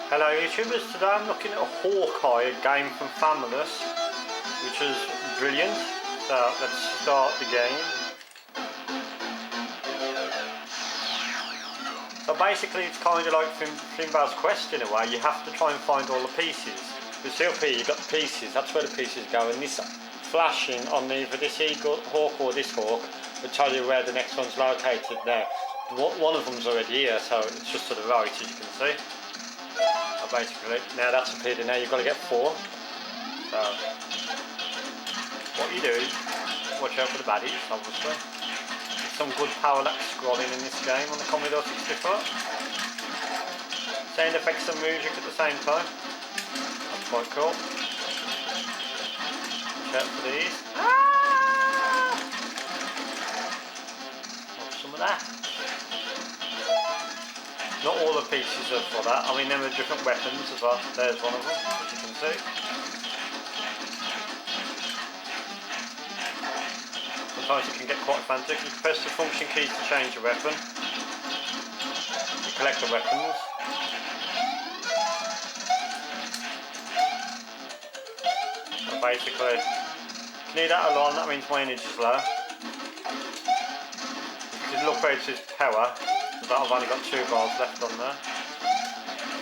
Hello YouTubers, today I'm looking at a Hawkeye, a game from Thamalus, which is brilliant. So let's start the game. So basically it's kind of like Finbar's Quest in a way. You have to try and find all the pieces. You see up here you've got the pieces, that's where the pieces go, and this flashing on either this eagle hawk or this hawk will tell you where the next one's located now. One of them's already here, so it's just to the right as you can see. Basically, now that's appeared in there, you've got to get 4. So, what you do is watch out for the baddies, obviously. There's some good parallax scrolling in this game on the Commodore 64. Sound effects and music at the same time. That's quite cool. Watch out for these. Ah! Have some of that. Not all the pieces are for that. I mean, there are different weapons as well. There's one of them, as you can see. Sometimes it can get quite frantic. You press the function keys to change your weapon. You collect the weapons. So basically, if you need that alarm, that means my energy is low. If you look where it says power, I've only got 2 bars left on there,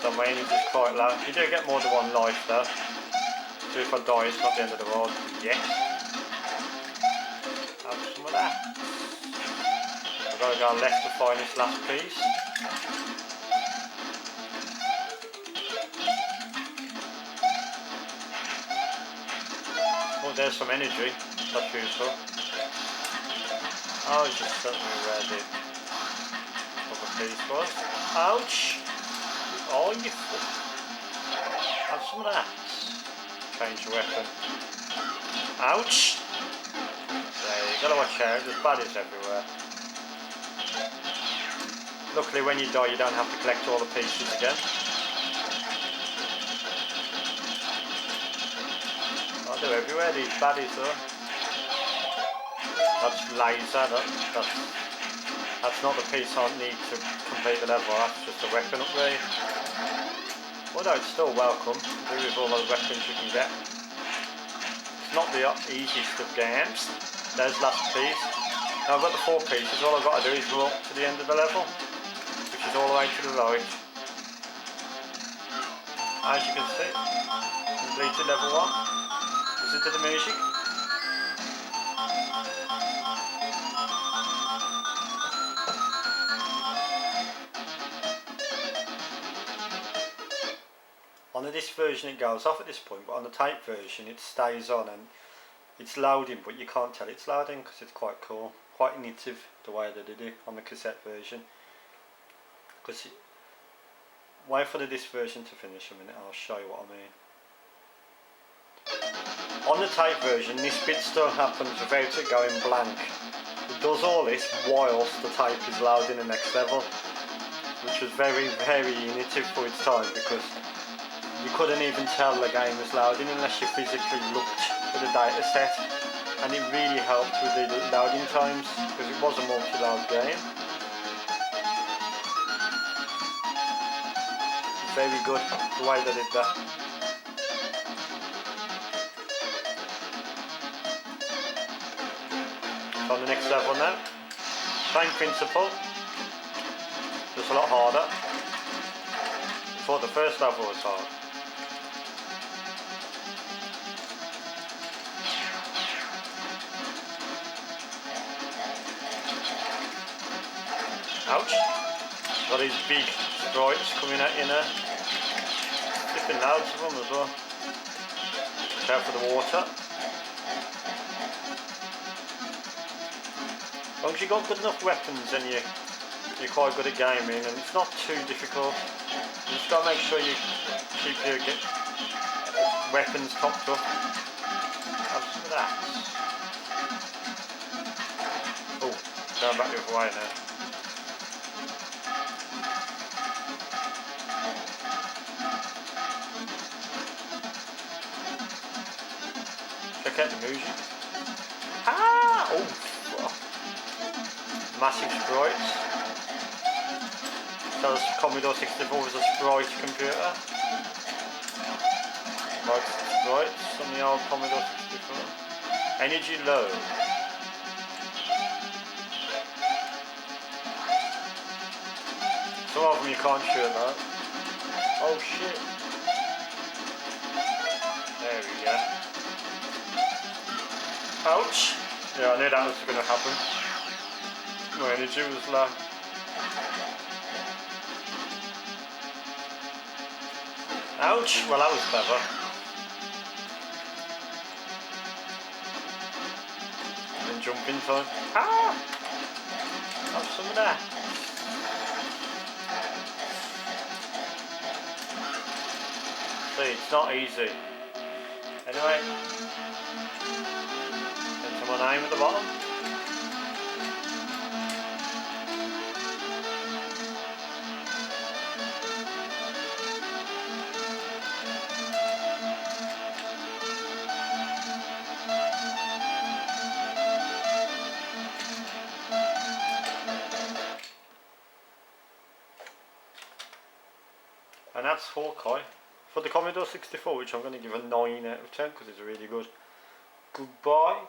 so my energy is quite low. You do get more than 1 life though, so if I die it's not the end of the world. Yes. Have some of that. I've got to go left to find this last piece. Oh, there's some energy, that's useful. Oh, it's just certainly where the piece was. Ouch! Oh, you fool. Have some of that. Change your weapon. Ouch! There, you gotta watch out, there's baddies everywhere. Luckily when you die you don't have to collect all the pieces again. Oh, they're everywhere, these baddies though. That's laser, that's not the piece I need to complete the level, that's just a weapon upgrade. Although it's still welcome, to do with all the weapons you can get. It's not the easiest of games. There's last piece. Now I've got the 4 pieces, all I've got to do is walk to the end of the level, which is all the way to the right. As you can see, completed level 1. Listen to the music. On this version it goes off at this point, but on the tape version it stays on and it's loading, but you can't tell it's loading because it's quite cool, quite innovative the way they did it on the cassette version. Because wait for the disc version to finish a minute, I'll show you what I mean. On the tape version this bit still happens without it going blank. It does all this whilst the tape is loading the next level, which was very innovative for its time, because you couldn't even tell the game was loading unless you physically looked at the data set, and it really helped with the loading times because it was a multi-load game. Very good the way they did that. So on the next level now, same principle, just a lot harder. I thought the first level was hard. Ouch! Got these big sprites coming at you now. Flipping loads of them as well. Watch out for the water. As long as you've got good enough weapons then you're quite good at gaming, and it's not too difficult. You just got to make sure you keep your weapons topped up. Have some of that. Oh, going back the other way now. Check out the music. Ah! Oh! Massive sprites. So the Commodore 64 was a sprite computer. Like sprites on the old Commodore 64. Energy low. Some of them you can't shoot though. Oh shit. There we go. Ouch! Yeah, I knew that was going to happen. My energy was low. Ouch! Well, that was clever. And then jump in time. Ah! Have some of that. See, it's not easy. Anyway. Enter my name at the bottom. And that's Hawkeye for the Commodore 64, which I'm going to give a 9 out of 10 because it's really good. Goodbye.